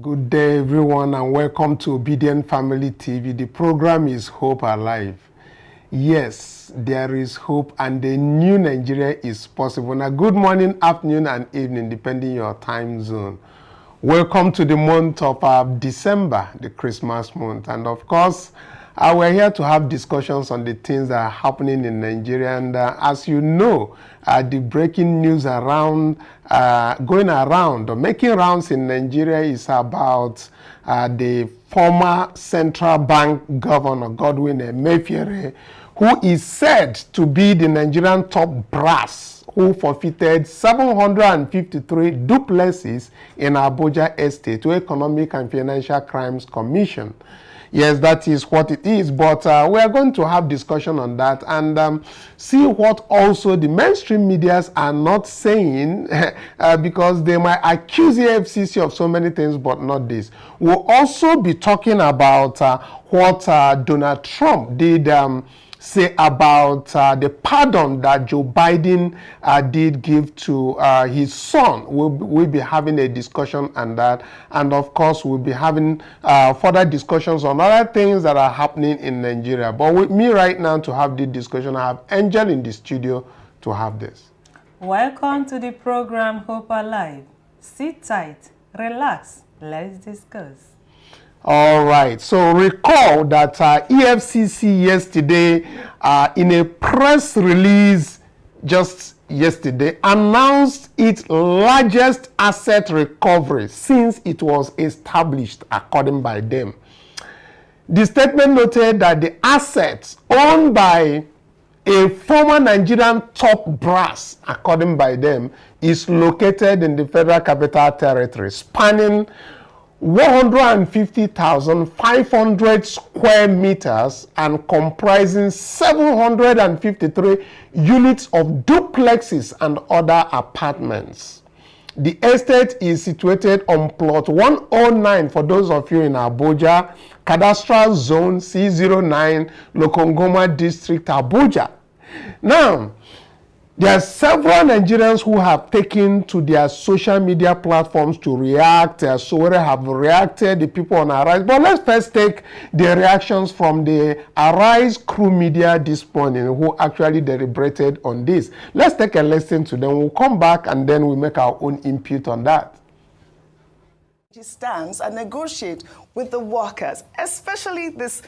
Good day, everyone, and welcome to Obidient Family TV. The program is Hope Alive. Yes, there is hope, and the new Nigeria is possible. Now, good morning, afternoon, and evening, depending your time zone. Welcome to the month of December, the Christmas month, and of course, we're here to have discussions on the things that are happening in Nigeria. And as you know, the breaking news around, going around or making rounds in Nigeria is about the former central bank governor, Godwin Emefiele, who is said to be the Nigerian top brass who forfeited 753 duplexes in Abuja Estate to Economic and Financial Crimes Commission. Yes, that is what it is, but we are going to have discussion on that and see what also the mainstream medias are not saying because they might accuse the EFCC of so many things, but not this. We'll also be talking about what Donald Trump did say about the pardon that Joe Biden did give to his son. We'll be having a discussion on that. And of course, we'll be having further discussions on other things that are happening in Nigeria. But with me right now to have this discussion, I have Angel in the studio to have this. Welcome to the program Hope Alive. Sit tight, relax, let's discuss. All right, so recall that EFCC yesterday, in a press release just yesterday, announced its largest asset recovery since it was established, according by them. The statement noted that the assets owned by a former Nigerian top brass, according by them, is located in the Federal Capital Territory, spanning 150,500 square meters and comprising 753 units of duplexes and other apartments. The estate is situated on plot 109 for those of you in Abuja, Cadastral Zone C09, Lokongoma District, Abuja. Now, there are several Nigerians who have taken to their social media platforms to react. So they have reacted, the people on Arise. But let's first take the reactions from the Arise crew media this morning who actually deliberated on this. Let's take a listen to them. We'll come back and then we'll make our own input on that. Stands and negotiate with the workers, especially this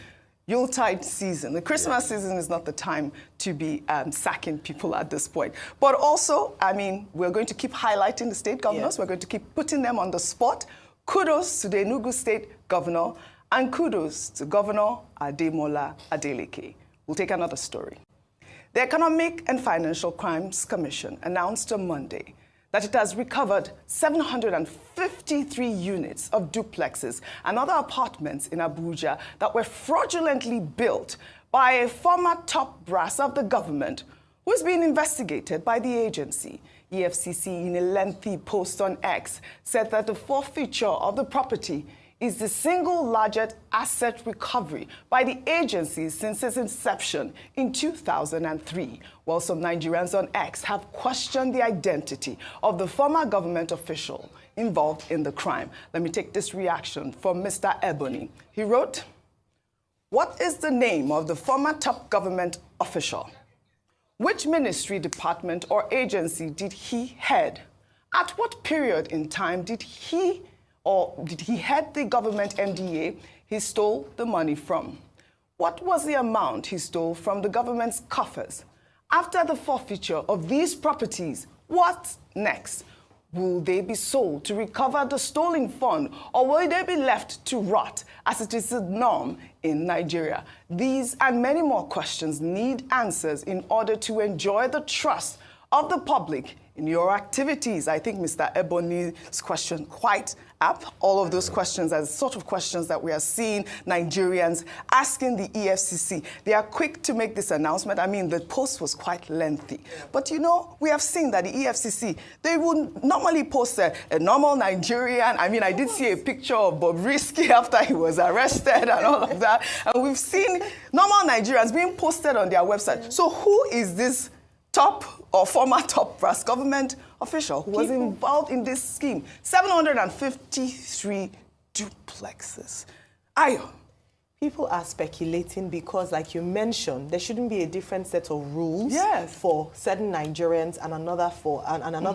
Yuletide season. The Christmas season is not the time to be sacking people at this point. But also, I mean, we're going to keep highlighting the state governors. We're going to keep putting them on the spot. Kudos to the Enugu State Governor and kudos to Governor Ademola Adeleke. We'll take another story. The Economic and Financial Crimes Commission announced on Monday that it has recovered 753 units of duplexes and other apartments in Abuja that were fraudulently built by a former top brass of the government who is being investigated by the agency. EFCC, in a lengthy post on X, said that the forfeiture of the property is the single largest asset recovery by the agency since its inception in 2003, while some Nigerians on X have questioned the identity of the former government official involved in the crime. Let me take this reaction from Mr. Ebony. He wrote, "What is the name of the former top government official? Which ministry, department, or agency did he head? At what period in time did he head the government MDA he stole the money from? What was the amount he stole from the government's coffers? After the forfeiture of these properties, what next? Will they be sold to recover the stolen fund, or will they be left to rot as it is the norm in Nigeria?" These and many more questions need answers in order to enjoy the trust of the public in your activities. I think Mr. Ebony's question quite apt. All of those questions are the sort of questions that we are seeing Nigerians asking the EFCC. They are quick to make this announcement. I mean, the post was quite lengthy. But you know, we have seen that the EFCC, they would normally post a normal Nigerian. I mean, I did see a picture of Bobrisky after he was arrested and all of that. And we've seen normal Nigerians being posted on their website. So who is this top or former top brass government official who was involved in this scheme? 753 duplexes. Ayo. People are speculating because, like you mentioned, there shouldn't be a different set of rules for certain Nigerians and another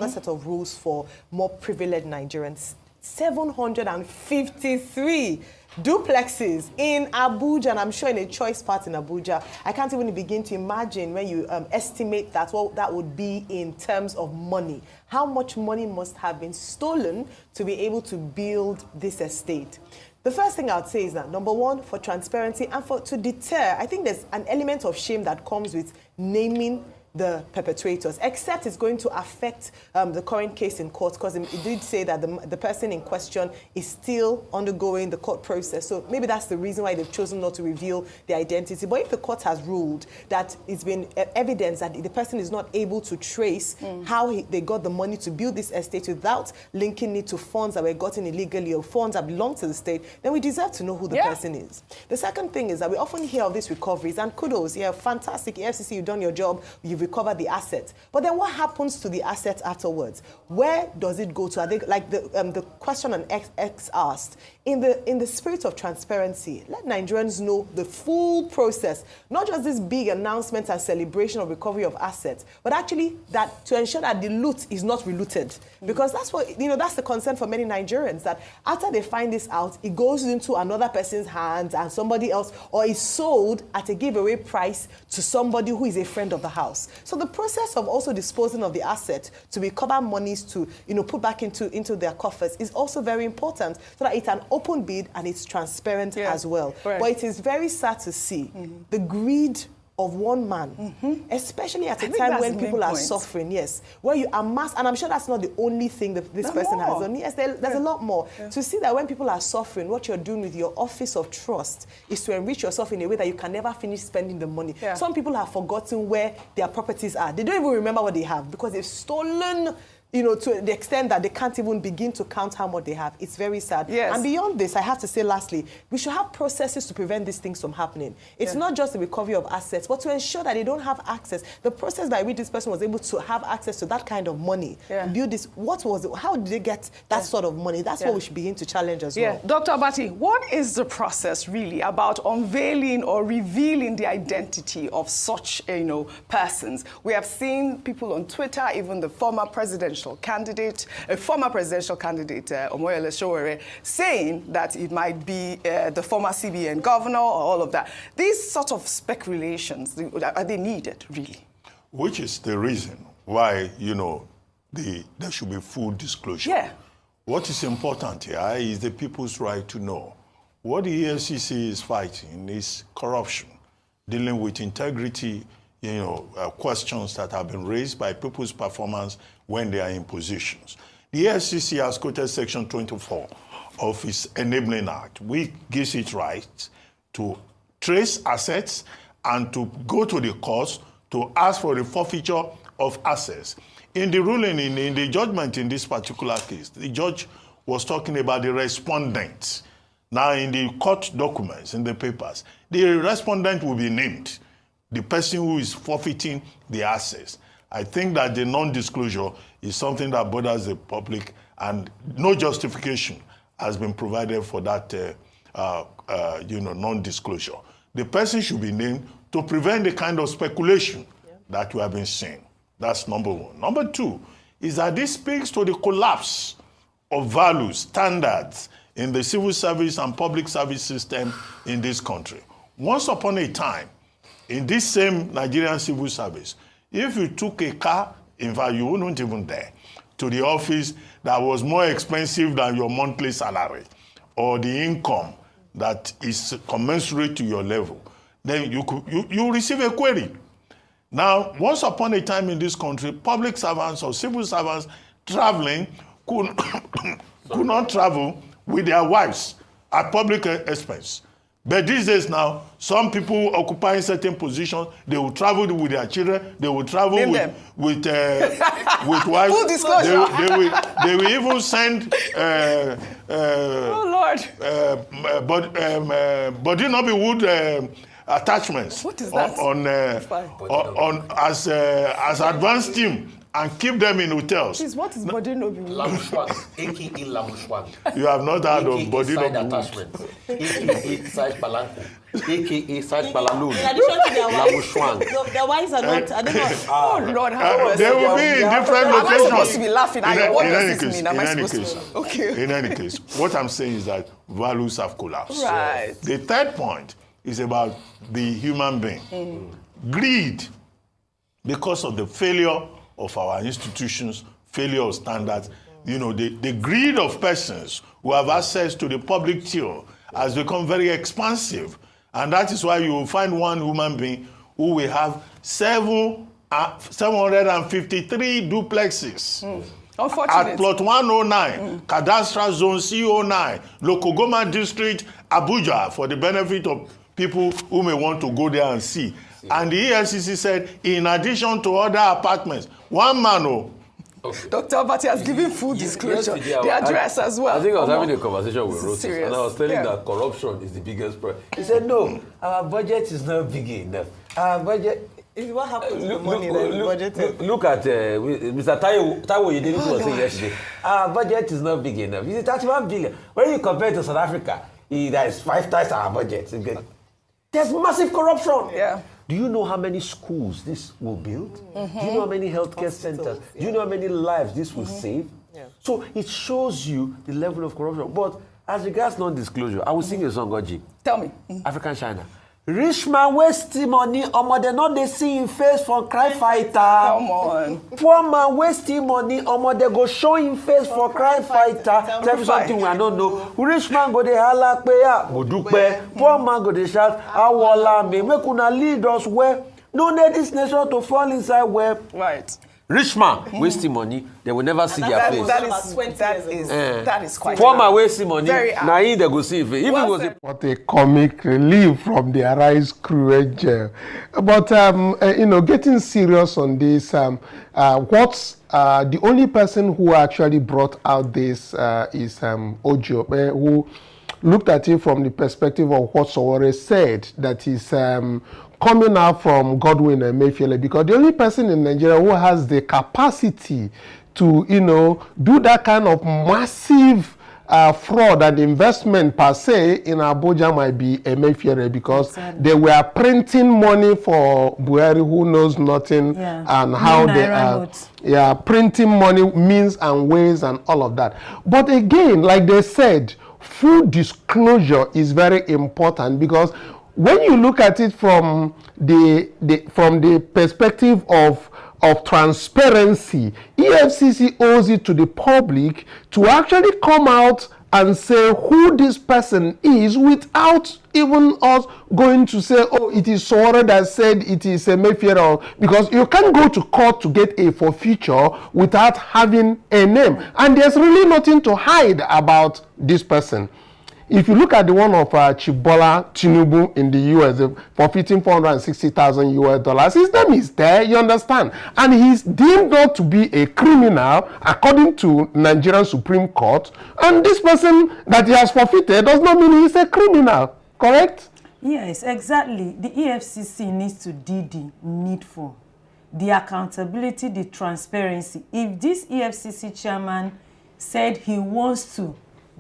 set of rules for more privileged Nigerians. 753 duplexes in Abuja, and I'm sure in a choice part in Abuja. I can't even begin to imagine when you estimate that what that would be in terms of money. How much money must have been stolen to be able to build this estate? The first thing I would say is that, number one, for transparency and to deter, I think there's an element of shame that comes with naming the perpetrators, except it's going to affect the current case in court, because it did say that the person in question is still undergoing the court process. So maybe that's the reason why they've chosen not to reveal their identity. But if the court has ruled that it's been evidence that the person is not able to trace how they got the money to build this estate without linking it to funds that were gotten illegally or funds that belong to the state, then we deserve to know who the person is. The second thing is that we often hear of these recoveries, and kudos, fantastic, EFCC, you've done your job, you've recover the asset. But then what happens to the asset afterwards? Where does it go to? Are they, like the question on X asked, in the spirit of transparency, let Nigerians know the full process, not just this big announcement and celebration of recovery of assets, but actually that to ensure that the loot is not relooted. Because that's what, that's the concern for many Nigerians, that after they find this out, it goes into another person's hands and somebody else, or is sold at a giveaway price to somebody who is a friend of the house. So the process of also disposing of the asset to recover monies to, put back into their coffers is also very important, so that it's an open bid and it's transparent as well. Right. But it is very sad to see the greed of one man, especially at a time when people are suffering, where you amass, and I'm sure that's not the only thing that this person has done. Yes, there's a lot more. To see that when people are suffering, what you're doing with your office of trust is to enrich yourself in a way that you can never finish spending the money. Some people have forgotten where their properties are. They don't even remember what they have because they've stolen, to the extent that they can't even begin to count how much they have. It's very sad. And beyond this, I have to say lastly, we should have processes to prevent these things from happening. It's not just the recovery of assets, but to ensure that they don't have access. The process by which this person was able to have access to that kind of money, build this, how did they get that sort of money? That's what we should begin to challenge as well. Dr. Abati, what is the process really about unveiling or revealing the identity of such, persons? We have seen people on Twitter, even the former presidential candidate, Omoyele Sowore, saying that it might be the former CBN governor or all of that. These sort of speculations, are they needed, really? Which is the reason why, there should be full disclosure. What is important here is the people's right to know. What the EFCC is fighting is corruption, dealing with integrity, questions that have been raised by people's performance when they are in positions. The EFCC has quoted Section 24 of its Enabling Act, which gives it right to trace assets and to go to the courts to ask for the forfeiture of assets. In the ruling, in the judgment in this particular case, the judge was talking about the respondent. Now, in the court documents, in the papers, the respondent will be named, the person who is forfeiting the assets. I think that the non-disclosure is something that bothers the public, and no justification has been provided for that, non-disclosure. The person should be named to prevent the kind of speculation that we have been seeing. That's number one. Number two is that this speaks to the collapse of values, standards in the civil service and public service system in this country. Once upon a time, in this same Nigerian civil service, if you took a car, in fact, you wouldn't even dare, to the office that was more expensive than your monthly salary or the income that is commensurate to your level, then you receive a query. Now, once upon a time in this country, public servants or civil servants traveling could not travel with their wives at public expense. But these days now, some people occupying certain positions, they will travel with their children, they will travel with wives. Full disclosure. They will even send oh Lord. body Nollywood attachments What is that? as advanced team and keep them in hotels. Please, what is body no be? Lamushwang, aka Lamushwang. You have not heard of body no be? attachment, aka Saj Palanko, aka Saj Palalun. In addition to their wives, Lamushwang. the wives are not, I don't know. Oh Lord, how They will be in different Am I locations. supposed to be laughing? What does this mean? Am I in any supposed case, to? Okay. in any case, what I'm saying is that values have collapsed. Right. The third point is about the human being. Greed, because of the failure of our institutions, failure of standards, you know, the greed of persons who have access to the public till has become very expansive. And that is why you will find one human being who will have 753 duplexes. At plot 109, Cadastral Zone C09, Lokogoma District, Abuja, for the benefit of people who may want to go there and see. And the EFCC said, in addition to other apartments, one man, Dr. Abati has given full disclosure, the address as well. I think I was having a conversation with Rotis, serious. and I was telling that corruption is the biggest problem. He said, no, our budget is not big enough. Our budget... What happened to the money that we budgeted? Look at Mr. Taiwo Yedeli was saying yesterday. Our budget is not big enough. It's 31 billion. When you compare to South Africa, that is 5 times our budget. There's massive corruption. Yeah. Do you know how many schools this will build? Do you know how many healthcare centers? Do you know how many lives this will save? Yeah. So it shows you the level of corruption. But as regards non-disclosure, I will sing a song, Oji. Tell me. African China. Rich man wasting money, they not they see him face for cry fighter. Come on. Poor man wasting money, they go show him face for cry fighter. Tell me something we don't know. Rich man go de hala peya, go dupe. Poor man go de shout, awala me, make una lead us where. No need this nation to fall inside where. Right. Rich man wasting money, they will never see their face. That is quite. Poor man wasting money, now they go see if it was a... What a comic relief from the Arise crew, Angel. But you know, getting serious on this, what's the only person who actually brought out this is Ojo, who looked at it from the perspective of what Sowore said, that is coming out from Godwin and Mayfield, because the only person in Nigeria who has the capacity to, you know, do that kind of massive fraud and investment per se in Abuja might be Emefiele, because they were printing money for Buhari, who knows nothing, and how they are printing money, means and ways and all of that. But again, like they said, full disclosure is very important, because when you look at it from the perspective of transparency, EFCC owes it to the public to actually come out and say who this person is without even us going to say, oh, it is Sowore that said it is a Mayfield, because you can't go to court to get a forfeiture without having a name. And there's really nothing to hide about this person. If you look at the one of Chief Bola Tinubu in the US, forfeiting $460,000, his name is there, you understand? And he's deemed not to be a criminal according to Nigerian Supreme Court. And this person that he has forfeited does not mean he's a criminal, correct? Yes, exactly. The EFCC needs to do the needful, the accountability, the transparency. If this EFCC chairman said he wants to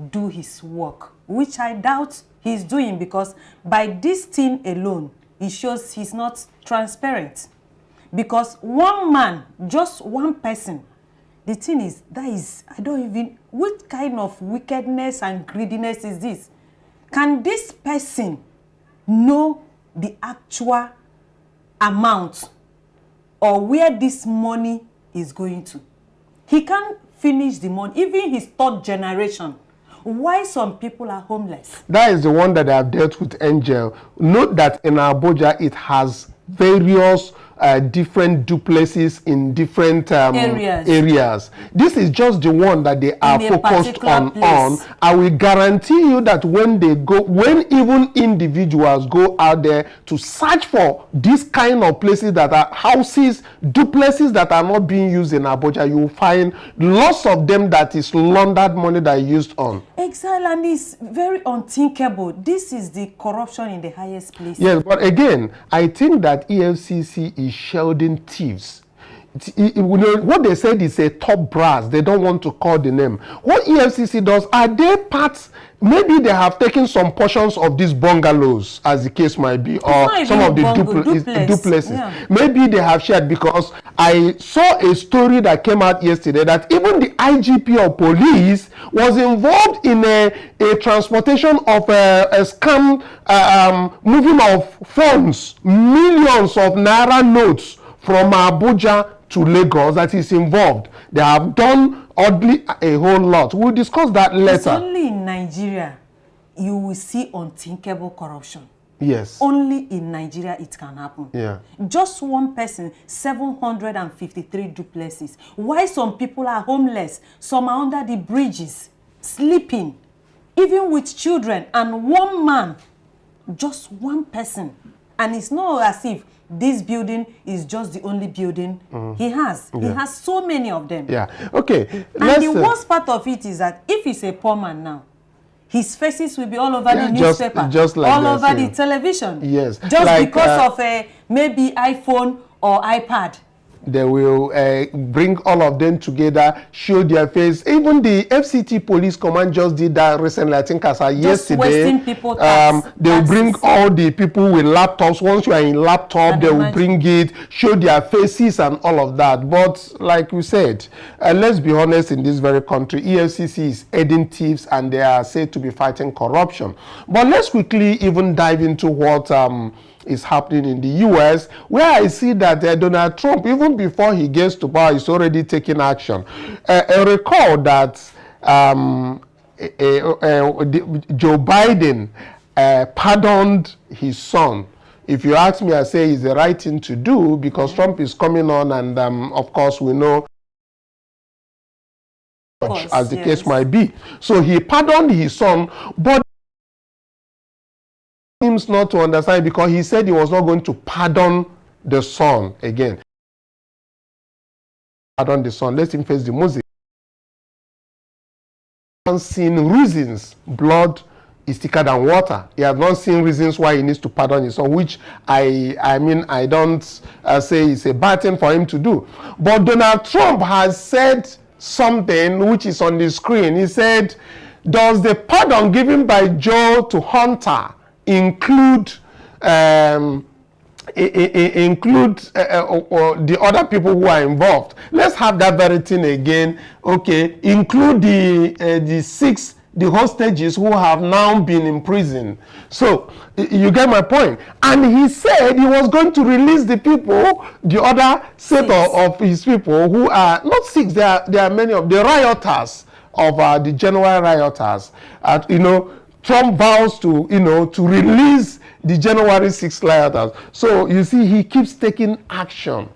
do his work, which I doubt he's doing, because by this thing alone, it shows he's not transparent. Because one man, just one person, the thing is, I don't even, what kind of wickedness and greediness is this? Can this person know the actual amount or where this money is going to? He can't finish the money, even his third generation. Why some people are homeless? That is the one that I have dealt with, Angel. Note that in Abuja, it has various different duplexes in different areas. This is just the one that they are focused on. I will guarantee you that when even individuals go out there to search for this kind of places that are houses, duplexes that are not being used in Abuja, you will find lots of them that is laundered money that is used on. Exactly, and it's very unthinkable. This is the corruption in the highest place. Yes, but again, I think that EFCC is shielding thieves. What they said is a top brass. They don't want to call the name. What EFCC does, are they parts? Maybe they have taken some portions of these bungalows, as the case might be, or some of the duplexes. Yeah. Maybe they have shared, because I saw a story that came out yesterday that even the IGP of police was involved in a transportation of a scam, moving of funds, millions of naira notes from Abuja to Lagos, that is involved. They have done oddly a whole lot. We'll discuss that later. It's only in Nigeria you will see unthinkable corruption. Yes. Only in Nigeria it can happen. Yeah. Just one person, 753 duplexes. Why some people are homeless, some are under the bridges, sleeping, even with children, and one man, just one person. And it's not as if this building is just the only building he has. Yeah. He has so many of them. Yeah. Okay. And the worst part of it is that if he's a poor man now, his faces will be all over the newspaper, just like all over the television. Yes. Just like, because of maybe iPhone or iPad. They will bring all of them together, show their face. Even the FCT police command just did that recently, I think as of yesterday. They will bring all the people with laptops. Once you are in laptop, they will bring it, show their faces and all of that. But like we said, let's be honest, in this very country, EFCC is aiding thieves and they are said to be fighting corruption. But let's quickly even dive into what is happening in the US, where I see that Donald Trump, even before he gets to power, is already taking action. I recall that Joe Biden pardoned his son. If you ask me, I say it's the right thing to do, because Trump is coming on, and of course we know as the case might be. So he pardoned his son, but seems not to understand, because he said he was not going to pardon the son again. Pardon the son. Let him face the music. He has not seen reasons. Blood is thicker than water. He has not seen reasons why he needs to pardon his son, which I mean, I don't say it's a bad thing for him to do. But Donald Trump has said something which is on the screen. He said, does the pardon given by Joe to Hunter include the other people who are involved? Let's have that very thing again. Okay, include the hostages who have now been in prison. So you get my point. And he said he was going to release the people, the other set of his people who are not 6. There are many of the rioters of the January rioters. Trump vows to, to release the January 6th rioters. So you see, he keeps taking action,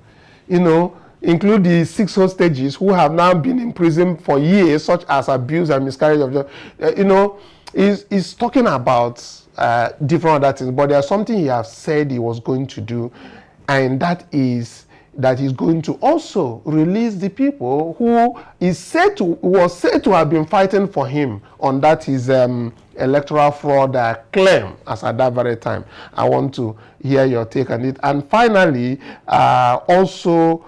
include the 6 hostages who have now been in prison for years, such as abuse and miscarriage of justice. He's talking about different other things, but there's something he has said he was going to do, and that is that he's going to also release the people who was said to have been fighting for him on that his electoral fraud claim as at that very time. I want to hear your take on it. And finally, Donald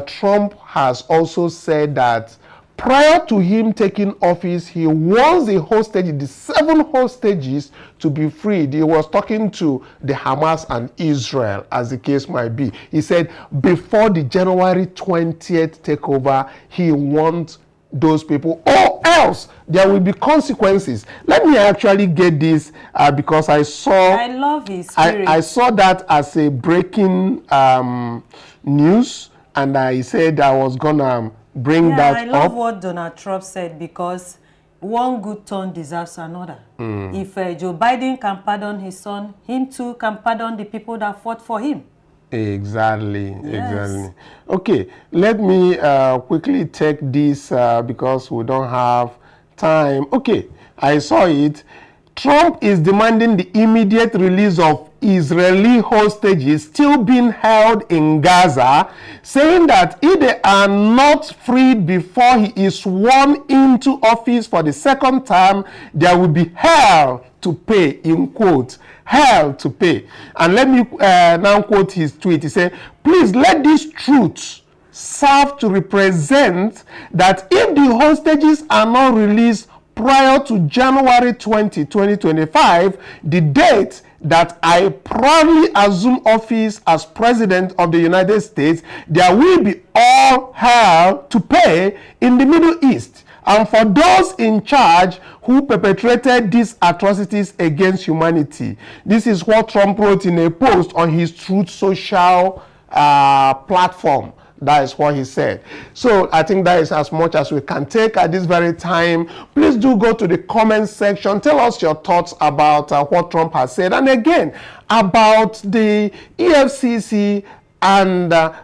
Trump has also said that prior to him taking office, he wants the 7 hostages to be freed. He was talking to the Hamas and Israel, as the case might be. He said before the January 20th takeover, he wants those people, or else there will be consequences. Let me actually get this because I love his spirit. I saw that as a breaking news, and I said I was gonna bring that up. I love what Donald Trump said, because one good turn deserves another. If Joe Biden can pardon his son, him too can pardon the people that fought for him. Exactly. Okay, let me quickly take this because we don't have time. Okay, I saw it. Trump is demanding the immediate release of Israeli hostages still being held in Gaza, saying that if they are not freed before he is sworn into office for the second time, there will be hell to pay, in quotes, hell to pay. And let me now quote his tweet. He said, please let these truths serve to represent that if the hostages are not released prior to January 20, 2025, the date that I proudly assume office as President of the United States, there will be all hell to pay in the Middle East. And for those in charge who perpetrated these atrocities against humanity. This is what Trump wrote in a post on his Truth Social platform. That is what he said. So I think that is as much as we can take at this very time. Please do go to the comment section. Tell us your thoughts about what Trump has said. And again, about the EFCC and the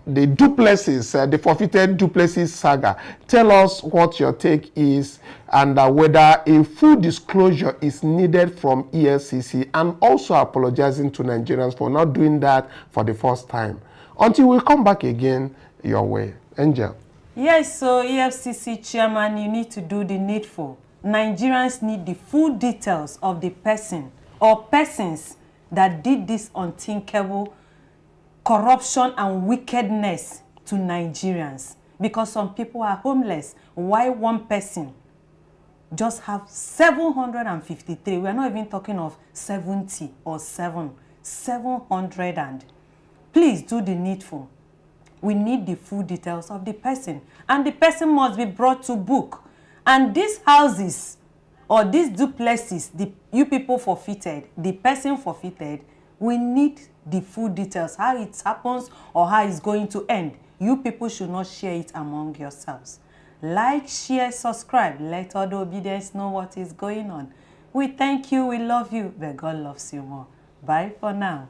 Duplexes, the forfeited Duplexes saga. Tell us what your take is and whether a full disclosure is needed from EFCC, and also apologizing to Nigerians for not doing that for the first time. Until we come back again your way. Angel. Yes, so EFCC chairman, you need to do the needful. Nigerians need the full details of the person or persons that did this unthinkable corruption and wickedness to Nigerians. Because some people are homeless. Why one person just have 753? We are not even talking of 70 or 700 and... Please do the needful. We need the full details of the person. And the person must be brought to book. And these houses or these duplexes, you people forfeited, the person forfeited, we need the full details, how it happens or how it's going to end. You people should not share it among yourselves. Like, share, subscribe. Let all the obedience know what is going on. We thank you, we love you, but God loves you more. Bye for now.